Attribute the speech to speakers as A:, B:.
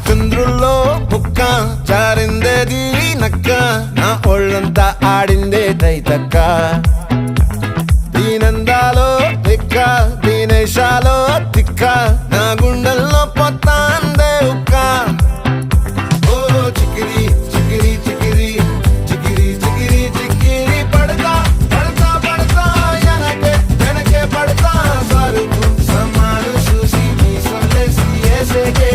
A: చంద్రుల్లో బుక్క జారిందేది నక్క నా ఒళ్ళంతా ఆడిందే తైతక్క దీనందాలో తిక్క దీనేశాలో తిక్క నా గుండెల్లో పొత్తాందే ఉక్క ఓ చికిరి చికిరి చికిరి చికిరి చికిరి చికిరి పడతా పడతా పడతా వెనకే వెనకే పడతా సరుకు సమాను చూసి మీ సొల్లేసి ఏసేకే